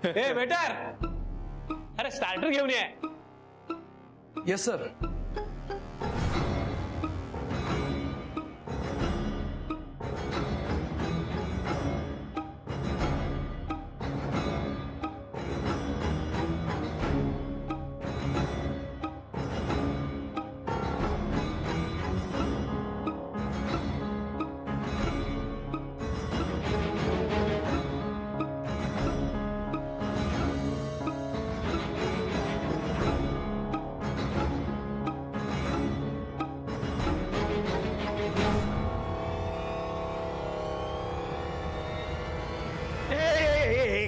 A better, अरे starter घेऊन ये. Yes sir.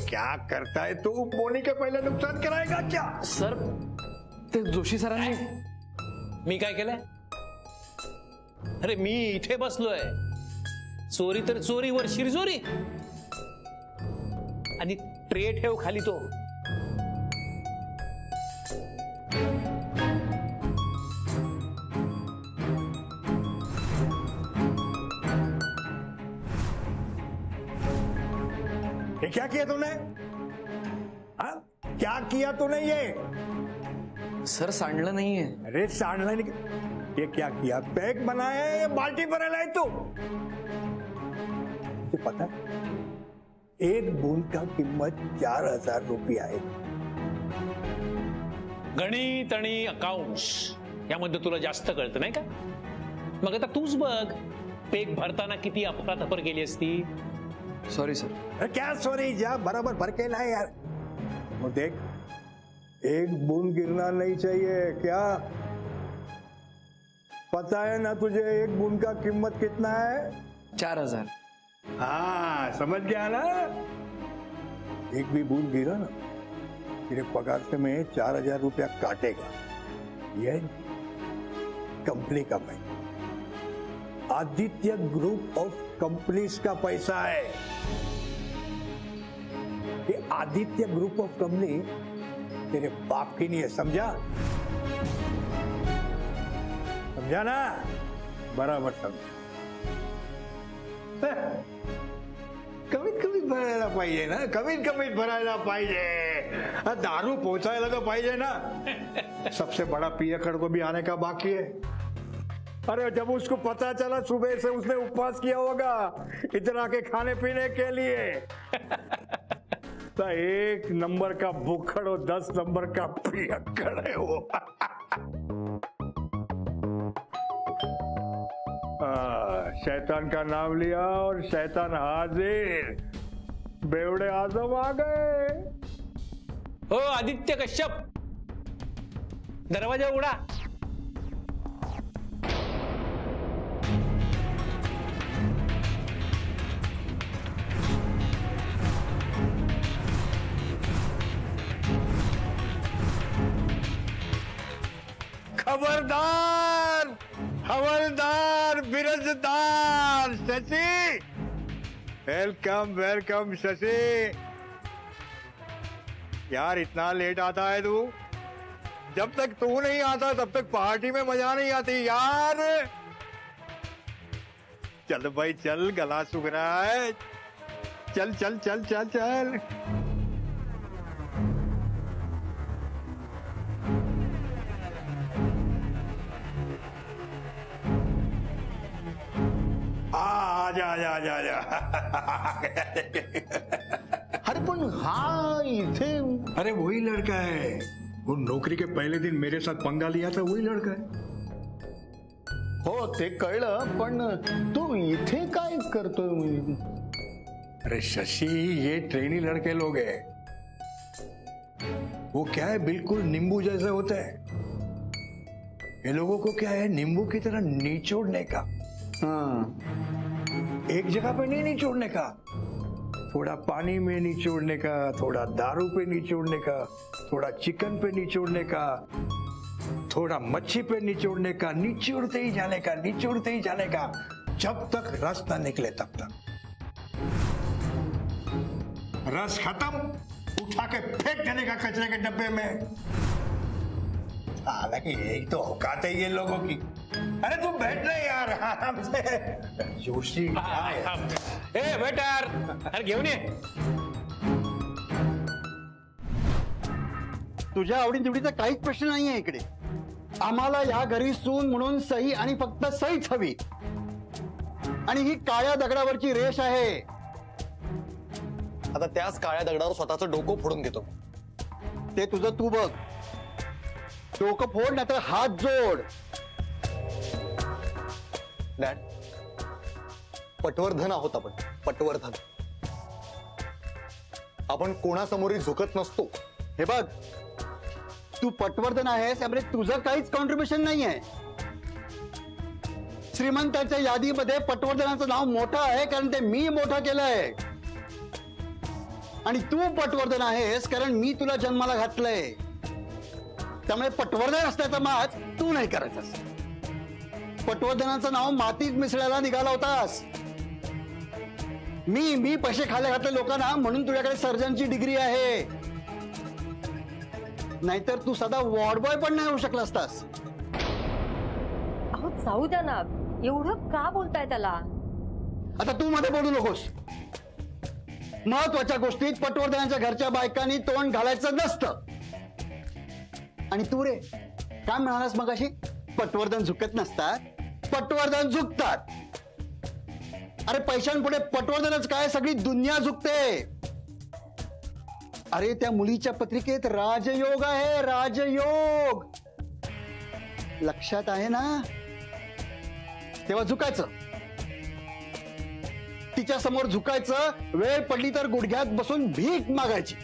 क्या करता है तू? बोनी के पहले नुकसान कराएगा क्या? सर ते जोशी सरांनी. मी काय केलंय? अरे मी इथे बसलोय, चोरी तर चोरीवर शिरजोरी, आणि ट्रे ठेव खाली तो. ये क्या किया तूने? हाँ? क्या किया तूने ये? सर सांडलं नाहीये. अरे सांडला नहीं. ये क्या किया? पैक बनाया है या बाल्टी भरेला है तू? तुझे पता है एक बूंद का कीमत 4000 रुपये आहे. गणित आणि अकाउंट्स यामध्ये तुला जास्त कळतं नाही का? मग आता तूच बघ, पेक भरताना किती अफरातफर केली असती. Sorry sir. अरे क्या सॉरी, जा बराबर भर के लाए यार. वो देख, एक बूंद गिरना नहीं चाहिए. क्या पता है ना तुझे एक बूंद का कीमत कितना है? 4000. हाँ समझ गया ना. एक भी बूंद गिरा ना तेरे पगार से मैं 4000 रुपया काटेगा. ये कंपनी का पैसा, आदित्य ग्रुप ऑफ कंपनीज का पैसा है. ये आदित्य ग्रुप ऑफ कंपनी तेरे बाप की नहीं है, समझा? समझा ना? बराबर समझा. कमीत कमीत भरायला पाहिजे ना, कमीत कमीत भरायला पाहिजे. दारू पोचायला तो पाहिजे ना. सबसे बड़ा पियकड़ को भी आने का बाकी है. अरे जब उसको पता चला सुबह से उसने उपवास किया होगा इतना के खाने पीने के लिए. तो 1 नंबर का भूखड़ और 10 नंबर का पियक्कड़ है वो. शैतान का नाम लिया और शैतान हाजिर. बेवड़े आजम आ गए. हो आदित्य कश्यप, दरवाजा उघडा. खबरदार, हवलदार, बिरजदार शशि. Welcome welcome Shashi. यार इतना लेट आता है तू. जब तक तू नहीं आता तब तक पार्टी में मजा नहीं आती यार. चल भाई चल, गला सूख रहा है. चल चल चल चल चल. आजा आजा आजा आजा. अरे पण हा इथे. अरे वही लड़का है, वो नौकरी के पहले दिन मेरे साथ पंगा लिया था, वही लड़का है. हो ते कळलं, पण तू इथे काय करतोय? अरे शशि, ये ट्रेनी लड़के लोग हैं. वो क्या है, बिल्कुल नींबू जैसे होते हैं. ये लोगों को क्या है, नींबू की तरह निचोड़ने का. हाँ. एक जगह पे नहीं निचोड़ने का, थोड़ा पानी में निचोड़ने का, थोड़ा दारू पे निचोड़ने का, थोड़ा चिकन पे निचोड़ने का, थोड़ा मच्छी पे निचोड़ने का. निचोड़ते ही जाने का, निचोड़ते ही जाने का, जब तक रस ना निकले तब तक. रस खत्म, उठा के फेंक देने का कचरे के डब्बे में. हालांकि यही तो औकात है ये लोगों की. अरे तू भेटले यार आमचे जोशी काय? ए वेटर, अरे घेऊन ये. तुझ्या आवडीनिवडीचा काहीच प्रश्न नाहीये इकडे. आम्हाला या घरी सून म्हणून सही आणि फक्त सहीच हवी. आणि ही काळ्या दगडावरची रेष आहे. आता त्याच काळ्या दगडावर स्वतःचं डोकं फोडून घेतो. ते तुझं तू बघ. डोकं फोड नाही तर हात जोड. डॅड, पटवर्धन आहोत आपण. पटवर्धन. आपण कोणासमोरही झुकत नसतो. हे बघ, तू पटवर्धन आहेस त्यामुळे तुझं काहीच कॉन्ट्रीब्युशन नाहीये. श्रीमंतांच्या यादीमध्ये पटवर्धनाचं नाव मोठं आहे कारण ते मी मोठं केलंय. आणि तू पटवर्धन आहेस कारण मी तुला जन्माला घातलंय. त्यामुळे पटवर्धन असण्याचा माज तू नाही करायचास. पटवर्धनाचं नाव मातीत मिसळायला निघाला होतास. मी पैसे खायला घातले लोकांना म्हणून तुझ्याकडे सर्जनची डिग्री आहे. नाहीतर तू सदा वॉर्ड बॉय पण नाही होऊ शकला असतास. अहो जाऊ द्या ना, एवढं का बोलताय त्याला? आता तू मध्ये बोलू नकोस. महत्वाच्या गोष्टीत पटवर्धनाच्या घरच्या बायकांनी तोंड घालायचं नसतं. आणि तू रे काय म्हणालास मगाशी? पटवर्धन झुकत नसतात, पटवर्धन झुकतात. अरे पैशांपुढे पटवर्धनच काय, सगळी दुनिया झुकते. अरे त्या मुलीच्या पत्रिकेत राजयोग आहे, राजयोग. लक्षात आहे ना? तेव्हा झुकायचं. तिच्या समोर झुकायचं. वेळ पडली तर गुडघ्यात बसून भीक मागायची.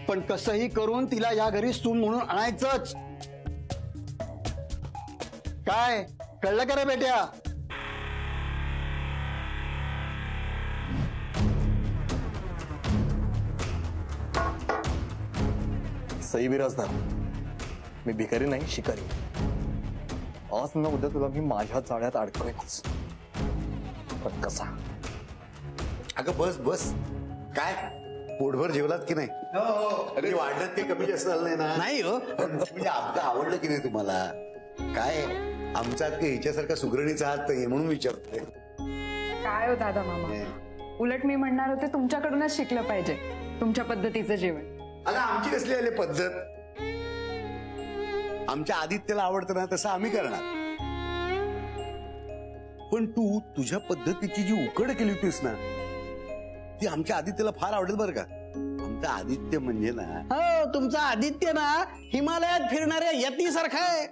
पण कसंही करून तिला या घरी सून म्हणून आणायचंच. काय कळलं का रे बेट्या? सई बिराजदार, मी भिकारी नाही, शिकारी. आज ना उद्या तुला मी माझ्या जाळ्यात अडकवेनच. पण कसा? अगं बस बस. काय पोटभर जेवलात की नाही? अरे वाढण्यात काही कमी जास्त झालं नाही ना? नाही हो. म्हणजे आमचं आवडलं की नाही तुम्हाला? काय आमचा काही हिच्यासारखा सुगरणीचा हात नाही म्हणून विचारतोय. काय हो दादा मामा, उलट मी म्हणणार होते तुमच्याकडूनच शिकलं पाहिजे तुमच्या पद्धतीचं जेवण. अगं आमची कसली आली पद्धत? आमच्या आदित्यला आवडतं ना तसं आम्ही करणार. पण तू तुझ्या पद्धतीची जी उकड केली होतीस ना ती आमच्या आदित्यला फार आवडेल बरं का. आमचा आदित्य म्हणजे ना, हो तुमचा आदित्य ना हिमालयात फिरणाऱ्या यतीसारखा आहे.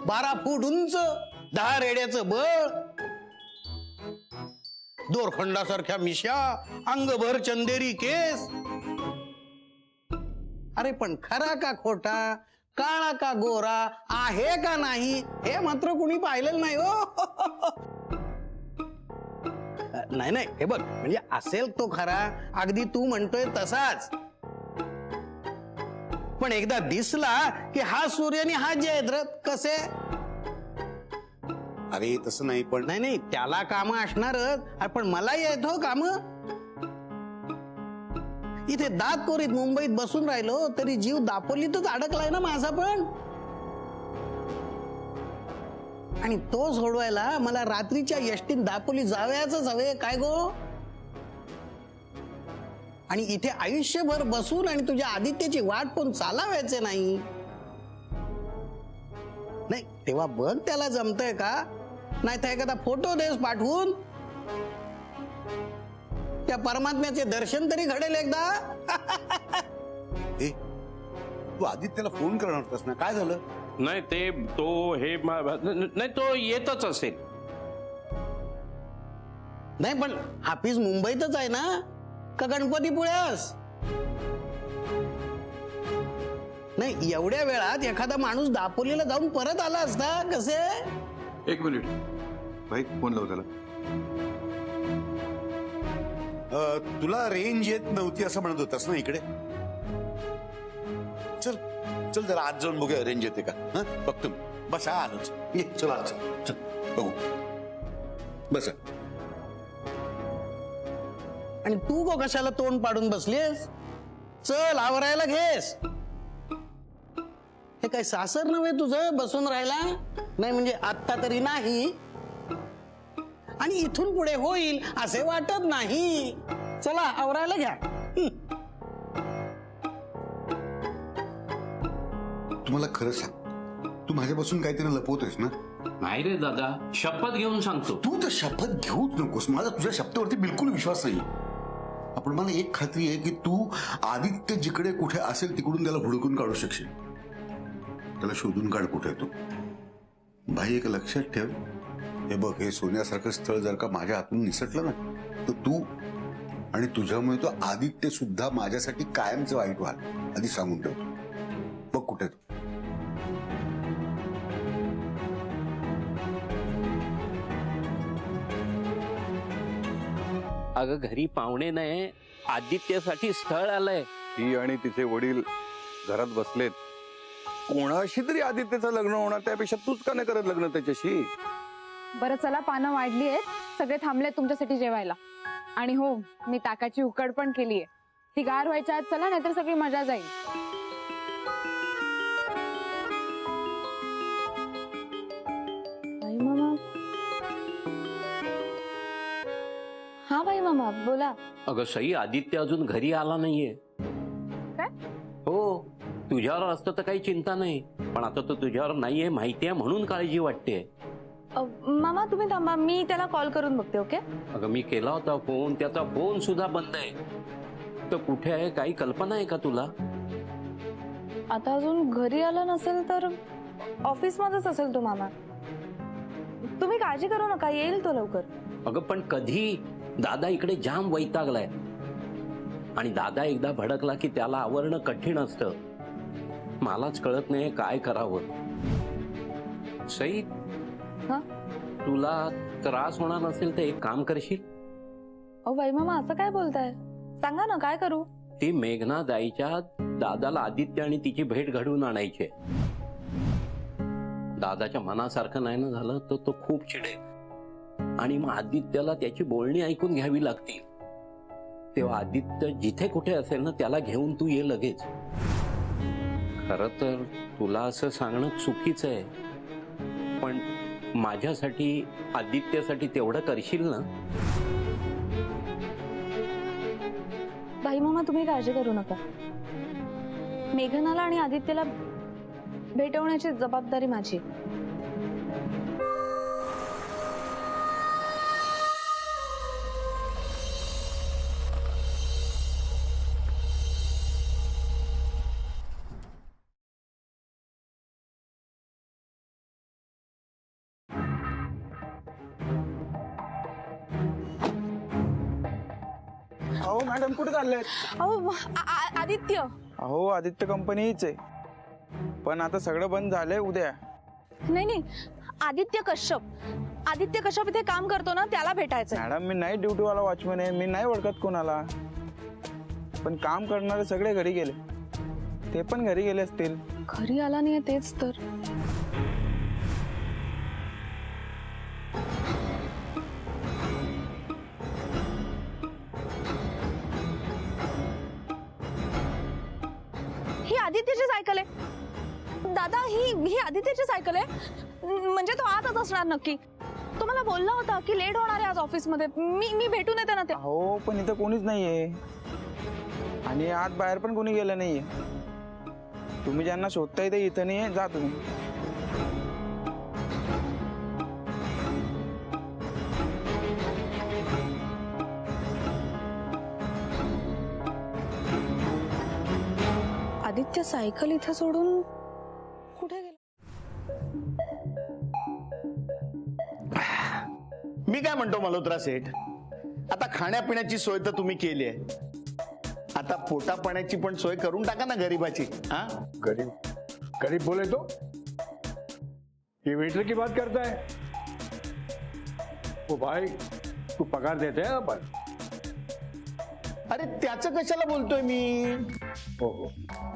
12 फूट उंच, 10 रेड्याचं बळ, दोरखंडासारख्या मिशा, अंगभर चंदेरी केस. अरे पण खरा का खोटा, काळा का गोरा, आहे का नाही हे मात्र कुणी पाहिलेलं नाही हो. नाही नाही, हे बघ, म्हणजे असेल तो खरा, अगदी तू म्हणतोय तसाच. पण एकदा दिसला की हा सूर्य आणि हा जयद्रथ कसे. अरे तसं नाही. पण नाही नाही, त्याला काम असणारच. पण मला येत हो काम. इथे दात कोरीत मुंबईत बसून राहिलो तरी जीव दापोलीतच अडकलाय ना माझा पण. आणि तो सोडवायला मला रात्रीच्या एसटीत दापोली जावयाच हवे काय गो. आणि इथे आयुष्यभर बसून आणि तुझ्या आदित्याची वाट पण चालावायचे नाही. नाही तेव्हा बघ त्याला जमतंय का, नाही तर एखादा फोटो देस पाठवून. त्या परमात्म्याचे दर्शन तरी घडेल एकदा. ए, तू आदित्यला फोन करणार होतास ना, काय झालं? नाही ते तो हे नाही तो येतच असेल. नाही पण हाफिज मुंबईतच आहे ना का गणपतीपुळ्यास? नाही एवढ्या वेळात एखादा माणूस दापोलीला जाऊन परत आला असता कसे. एक मिनिट भाई, फोन लाव त्याला. तुला रेंज येत नव्हती असं म्हणत होतास ना इकडे. चल चल जरा आज जाऊन बघूया रेंज येते का. बघतो बस. हा आलोच. ये चल आज चल बघू. बस. आणि तू गो कशाला तोंड पाडून बसलीस? चल आवरायला घेस. हे काय सासर नव्हे तुझं बसून राहिला नाही, म्हणजे आत्ता तरी नाही आणि इथून पुढे होईल असे वाटत नाही. चला आवरायला घ्या. तुम्हाला खरं सांग, तू माझ्यापासून काहीतरी लपवतोयस ना? नाही रे दादा, शपथ घेऊन सांगतो. तू तर शपथ घेऊच नकोस. माझा तुझ्या शब्दावरती बिलकुल विश्वास नाही. आपण मला एक खात्री आहे की तू आदित्य जिकडे कुठे असेल तिकडून त्याला हुडकून काढू शकशील. त्याला शोधून काढ कुठे तो. भाई एक लक्षात ठेव, हे बघ, हे सोन्यासारखं स्थळ जर का माझ्या हातून निसटलं ना, तर तू आणि तुझ्यामुळे तो आदित्य सुद्धा माझ्यासाठी कायमचं वाईट व्हाल. आधी सांगून ठेवतो. बघ कुठे तो. अगं घरी पाहुणे नाही, आदित्यसाठी स्थळ आलंय. ती आणि तिचे वडील घरात बसलेत. कोणाशी तरी आदित्यचं लग्न होणार, त्यापेक्षा तूच का नाही करत लग्न त्याच्याशी? बरं चला, पानं वाढली आहेत, सगळे थांबले तुमच्यासाठी जेवायला. आणि हो, मी ताकाची उकड पण केलीये. ती गार व्हायच्या आत चला, नाहीतर सगळी मजा जाईल. बाई मामा. हा बाई मामा बोला. अगं सई, आदित्य अजून घरी आला नाहीये. काय? हो, तुझ्यावर असतं तर काही चिंता नाही, पण आता तो तुझ्यावर नाहीये माहितीये म्हणून काळजी वाटते. मामा तुम्ही थांबा, मी त्याला कॉल करून बघते. ओके. अगं मी केला होता फोन, त्याचा फोन सुद्धा बंद आहे. तर कुठे आहे, काही कल्पना आहे का तुला? आता अजून घरी आला नसेल तर ऑफिस मध्येच असेल तो मामा. तुम्ही काळजी करू नका, येईल तो लवकर. अगं पण कधी? दादा इकडे जाम वैतागलाय आणि दादा एकदा भडकला की त्याला आवरणं कठीण असतं. मलाच कळत नाही काय करावं. सई, तुला त्रास होणार नसेल तर एक काम करशील? अहो बाई मामा असं काय बोलताय, सांगा ना काय करू. ती मेघना दाईच्या दादाला आदित्य आणि तिची भेट घडवून आणायची. दादाच्या मनासारखं नाही ना झालं तर तो खूप चिडेल आणि मग आदित्यला त्याची बोलणी ऐकून घ्यावी लागतील. तेव्हा आदित्य जिथे कुठे असेल ना त्याला घेऊन तू ये लगेच. खरं तर तुला असं सांगणं चुकीचं आहे, पण माझ्यासाठी आदित्यसाठी तेवढं करशील ना? बाई मामा तुम्ही काळजी करू नका. मेघनाला आणि आदित्यला भेटवण्याची जबाबदारी माझी. अहो मॅडम कुठे चाललेत? अहो आदित्य. अहो आदित्य कंपनी हीच आहे, पण आता सगळं बंद झालंय. उद्या नाही, आदित्य कश्यप इथे काम करतो ना, त्याला भेटायचं. मॅडम मी नाईट ड्युटी वाला वॉचमॅन आहे, मी नाही ओळखत कोणाला. पण काम करणारे सगळे घरी गेले, ते पण घरी गेले असतील. घरी आला नाही तेच तर. ही आदित्यची सायकल आहे दादा. ही आदित्यची सायकल आहे, म्हणजे तो आतच असणार नक्की. तो मला बोलला होता की लेट होणार आहे आज ऑफिसमध्ये. मी भेटून येते ना ते. हो पण इथं कोणीच नाहीये आणि आत बाहेर पण कोणी गेलं नाहीये. तुम्ही ज्यांना शोधता येते इथं नाही, जा तुम्ही. आदित्य सायकल इथे सोडून कुठे गेला? मी काय म्हणतो मल्होत्रा सेठ, आता खाण्यापिण्याची सोय तर तुम्ही केली आहे, आता पोटा पाण्याची पण सोय करून टाका ना गरीबाची. हा गरीब गरीब बोले तो ये वेटर की बात करता है? ओ भाई तू पगार देते हैं आपण? अरे त्याचं कशाला बोलतोय मी? हो हो,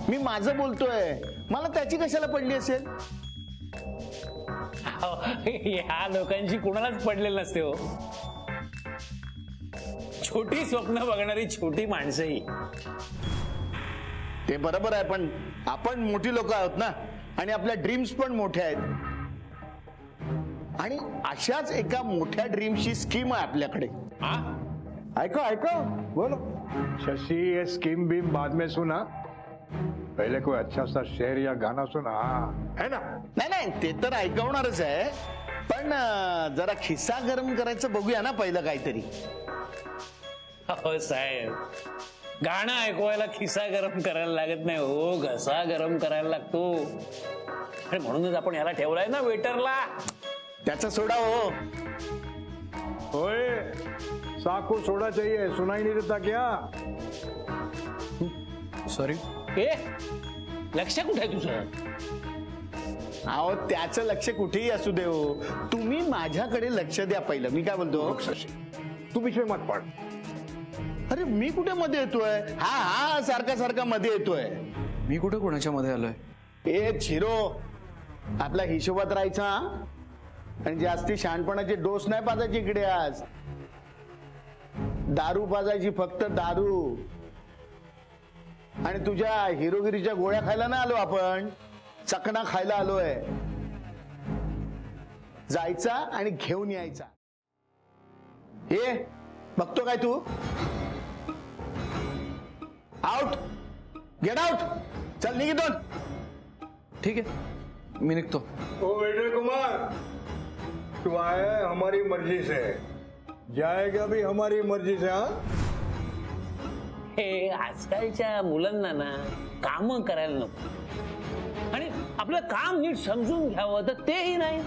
मी माझं बोलतोय, मला त्याची कशाला पडली असेल? ह्या लोकांची कुणालाच पडलेलं नसते हो. छोटी स्वप्न बघणारी छोटी माणसंही. ते बरोबर आहे, पण आपण मोठी लोक आहोत ना, आणि आपल्या ड्रीम्स पण मोठ्या आहेत. आणि अशाच एका मोठ्या ड्रीमची स्कीम आहे आपल्याकडे. ऐको बोलो. शशि, ये स्कीम भी बाद में सुना, पहले कोई अच्छा सा शेर या गाना सुना, है ना? नाही ते तर ऐकवणारच आहे, पण जरा खिस्सा गरम करायचं बघूया ना पहिलं काहीतरी. हो साहेब, गाणं ऐकवायला खिसा गरम करायला लागत नाही हो, घसा गरम करायला लागतो. आणि म्हणूनच आपण याला ठेवलाय ना वेटरला. त्याचा सोडा हो. ओए, साकू सोडा चाहिए, सुनाई नहीं देता क्या? सॉरी. ए लक्ष कुठे आहे तुझं? अहो त्याचं लक्ष कुठेही असू दे हो, तुम्ही माझ्याकडे लक्ष द्या पहिलं. मी काय बोलतो, शशि, तू बीच में मत पड़. अरे मी कुठे मध्ये येतोय? हा सारखा मध्ये येतोय. मी कुठे कोणाच्या मध्ये आलोय? ए झिरो, आपल्या हिशोबात राहायचा आणि जास्ती शहाणपणाचे डोस नाही पाजायचे इकडे. आज दारू पाजायची, फक्त दारू. आणि तुझ्या हिरोगिरीच्या गोळ्या खायला नाही आलो आपण, चकना खायला आलोय. जायचा आणि घेऊन यायचा. हे बघतो काय तू? Out, get out. चल निघितून. ठीक है, मी निघतो. ओ विजय कुमार, तू आया है हमारी मर्जी से, जाएगा भी हमारी मर्जी से. हाँ, हे आजकालच्या मुलांना ना काम करायला नको आणि आपलं काम नीट समजून घ्यावं तर तेही नाही.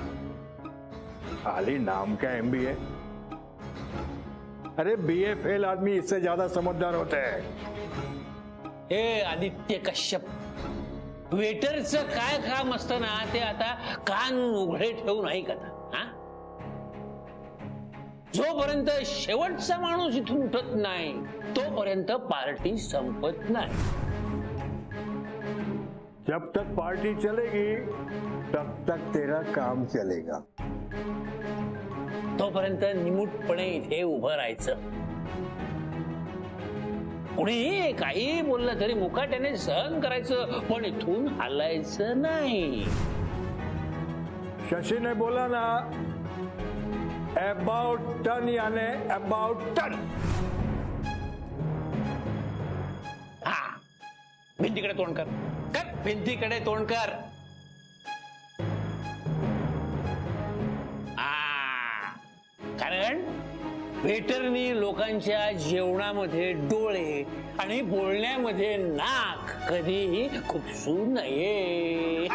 खाली नाम का MBA? अरे BA फेल आदमी इससे ज्यादा समझदार होते हैं. हे आदित्य कश्यप, वेटरचं काय काम असतं ना ते आता कान उघडे ठेवून ऐकत. हा, जोपर्यंत शेवटचा माणूस इथून उठत नाही तोपर्यंत पार्टी संपत नाही. जब तक पार्टी चलेगी तब तक तेरा काम चलेगा. तोपर्यंत निमूटपणे इथे उभं राहायचं. कुणीही काही बोललं तरी मुकाट्याने सहन करायचं, पण इथून हलायचं नाही. शशि ने बोला ना, अबाउट टन यानी अबाउट टन. हा, भिंतीकडे तोंड कर. भिंतीकडे तोंड कर. कारण वेटरनी लोकांच्या जेवणामध्ये डोळे आणि बोलण्यामध्ये नाक कधीही खुपसू नये.